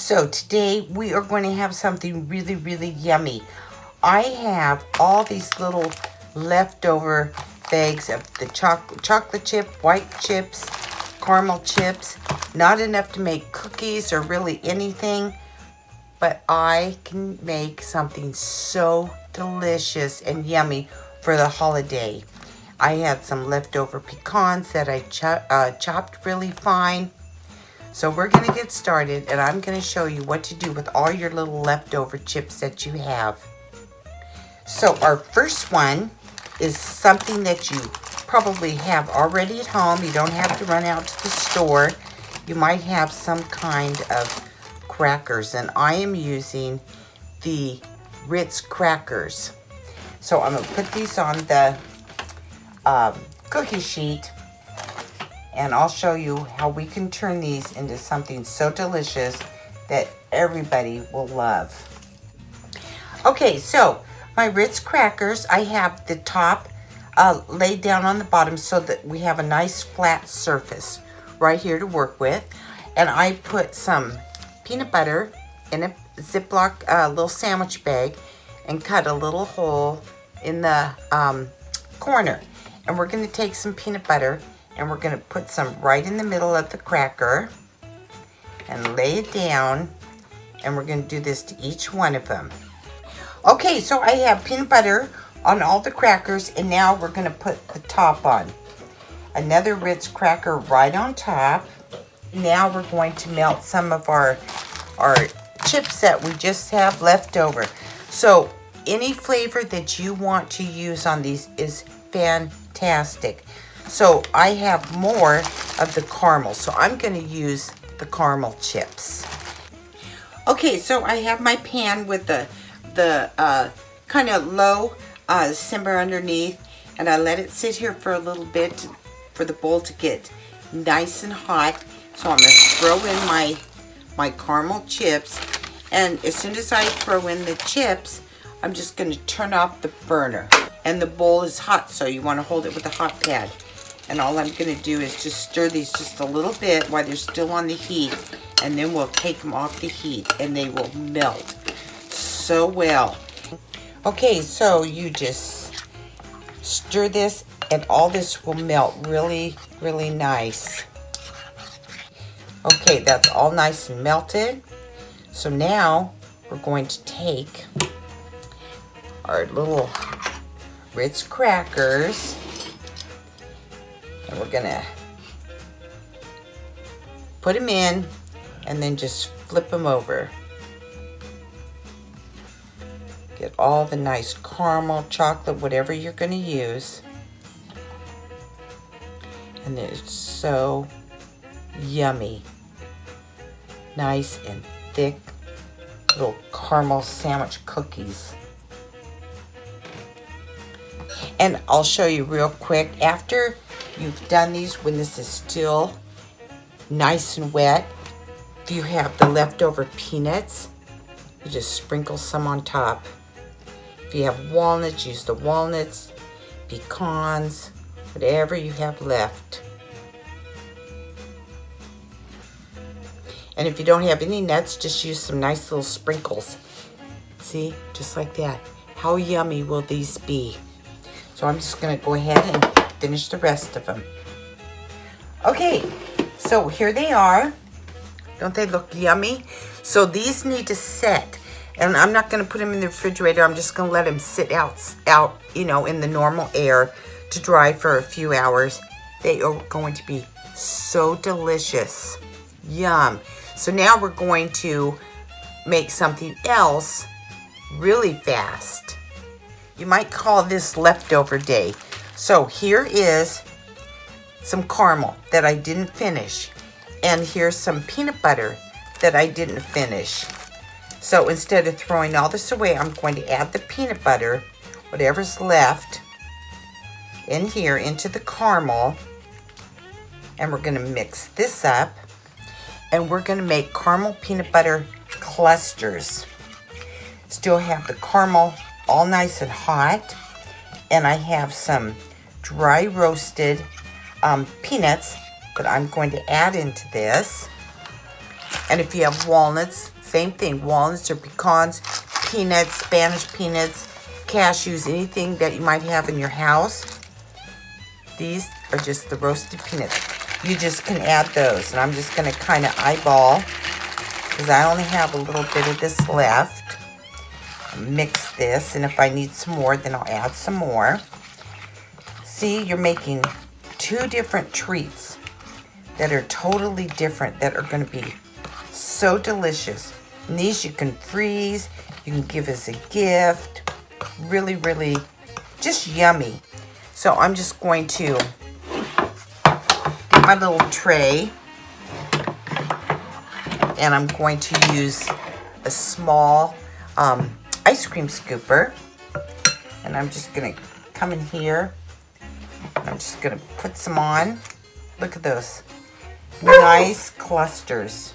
So today we are going to have something really, really yummy. I have all these little leftover bags of the chocolate chip, white chips, caramel chips. Not enough to make cookies or really anything, but I can make something so delicious and yummy for the holiday. I had some leftover pecans that I chopped really fine. So we're going to get started, and I'm going to show you what to do with all your little leftover chips that you have. So our first one is something that you probably have already at home. You don't have to run out to the store. You might have some kind of crackers, and I am using the Ritz Crackers. So I'm going to put these on the cookie sheet, and I'll show you how we can turn these into something so delicious that everybody will love. Okay, so my Ritz Crackers, I have the top laid down on the bottom so that we have a nice flat surface right here to work with. And I put some peanut butter in a Ziploc little sandwich bag and cut a little hole in the corner. And we're going to take some peanut butter and we're going to put some right in the middle of the cracker and lay it down, and we're going to do this to each one of them. Okay, so I have peanut butter on all the crackers, and now we're going to put the top on. Another Ritz cracker right on top. Now we're going to melt some of our chips that we just have left over. So any flavor that you want to use on these is fantastic. So I have more of the caramel, so I'm going to use the caramel chips. Okay, so I have my pan with the kind of low simmer underneath, and I let it sit here for a little bit for the bowl to get nice and hot. So I'm going to throw in my caramel chips, and as soon as I throw in the chips, I'm just going to turn off the burner. And the bowl is hot, so you want to hold it with a hot pad. And all I'm going to do is just stir these just a little bit while they're still on the heat, and then we'll take them off the heat and they will melt so well. Okay, so you just stir this and all this will melt really, really nice. Okay, that's all nice and melted. So now we're going to take our little Ritz Crackers, and we're gonna put them in and then just flip them over. Get all the nice caramel, chocolate, whatever you're gonna use. And it's so yummy. Nice and thick little caramel sandwich cookies. And I'll show you real quick, after you've done these, when this is still nice and wet, if you have the leftover peanuts, you just sprinkle some on top. If you have walnuts, use the walnuts, pecans, whatever you have left. And if you don't have any nuts, just use some nice little sprinkles. See, just like that. How yummy will these be? So I'm just going to go ahead and finish the rest of them. Okay, so here they are. Don't they look yummy? So these need to set. And I'm not going to put them in the refrigerator. I'm just going to let them sit out, you know, in the normal air to dry for a few hours. They are going to be so delicious. Yum. So now we're going to make something else really fast. You might call this leftover day. So here is some caramel that I didn't finish. And here's some peanut butter that I didn't finish. So instead of throwing all this away, I'm going to add the peanut butter, whatever's left, in here into the caramel. And we're going to mix this up. And we're going to make caramel peanut butter clusters. Still have the caramel all nice and hot, and I have some dry roasted peanuts that I'm going to add into this. And if you have walnuts, same thing, walnuts or pecans, peanuts, Spanish peanuts, cashews, anything that you might have in your house. These are just the roasted peanuts. You just can add those. And I'm just going to kind of eyeball, because I only have a little bit of this left. Mix this, and if I need some more, then I'll add some more. See, you're making 2 different treats that are totally different, that are going to be so delicious. And these you can freeze, you can give as a gift. Really, really just yummy. So I'm just going to get my little tray, and I'm going to use a small ice cream scooper, and I'm just gonna come in here, and I'm just gonna put some on. Look at those nice clusters.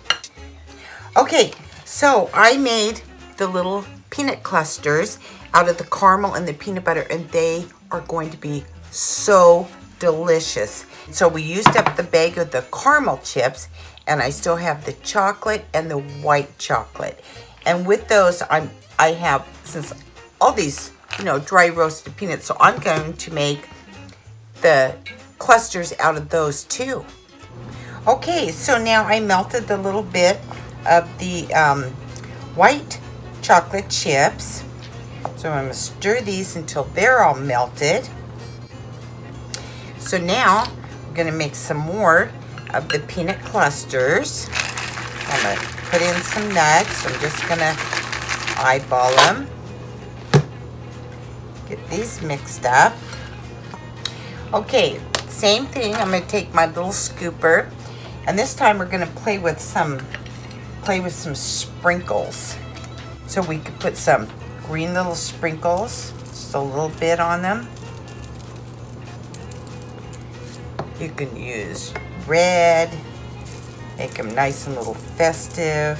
Okay, so I made the little peanut clusters out of the caramel and the peanut butter, and they are going to be so delicious. So we used up the bag of the caramel chips, and I still have the chocolate and the white chocolate. And with those, I have, since all these, dry roasted peanuts, so I'm going to make the clusters out of those too. Okay, so now I melted the little bit of the white chocolate chips. So I'm going to stir these until they're all melted. So now I'm going to make some more of the peanut clusters. I'm going to put in some nuts. I'm just going to eyeball them. Get these mixed up. Okay, same thing. I'm going to take my little scooper, and this time we're going to play with some sprinkles. So we could put some green little sprinkles, just a little bit on them. You can use red, make them nice and little festive.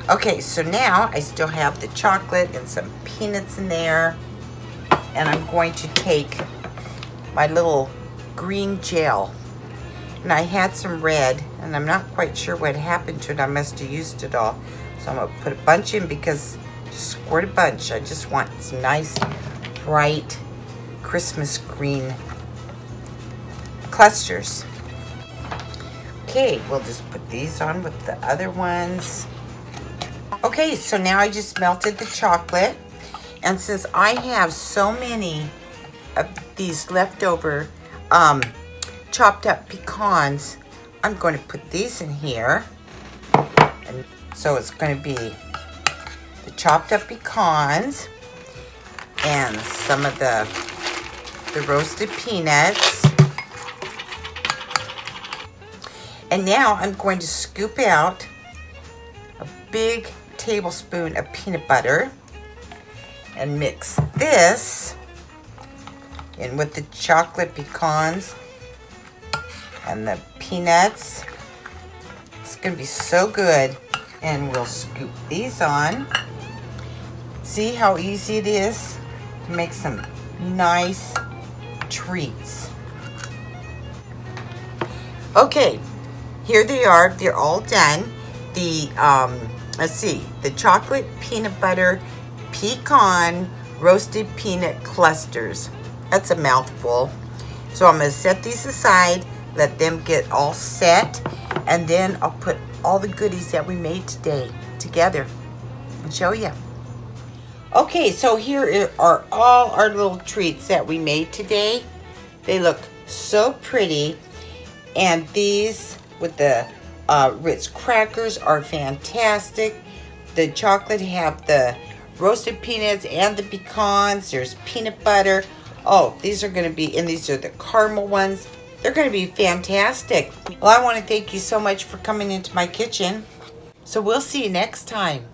Okay, so now I still have the chocolate and some peanuts in there, and I'm going to take my little green gel, and I had some red, and I'm not quite sure what happened to it. I must have used it all, so I'm going to put a bunch in, because just squirt a bunch. I just want some nice bright Christmas green clusters. Okay, we'll just put these on with the other ones. Okay, so now I just melted the chocolate, and since I have so many of these leftover chopped up pecans, I'm going to put these in here. And so it's going to be the chopped up pecans and some of the roasted peanuts. And now I'm going to scoop out a big tablespoon of peanut butter and mix this in with the chocolate pecans and the peanuts. It's going to be so good. And we'll scoop these on. See how easy it is to make some nice treats. Okay, here they are. They're all done. The let's see, the chocolate peanut butter pecan roasted peanut clusters. That's a mouthful. So I'm going to set these aside, let them get all set, and then I'll put all the goodies that we made today together and show you. Okay, so here are all our little treats that we made today. They look so pretty, and these with the Ritz Crackers are fantastic. The chocolate have the roasted peanuts and the pecans. There's peanut butter. Oh, these are going to be, and these are the caramel ones. They're going to be fantastic. Well, I want to thank you so much for coming into my kitchen. So we'll see you next time.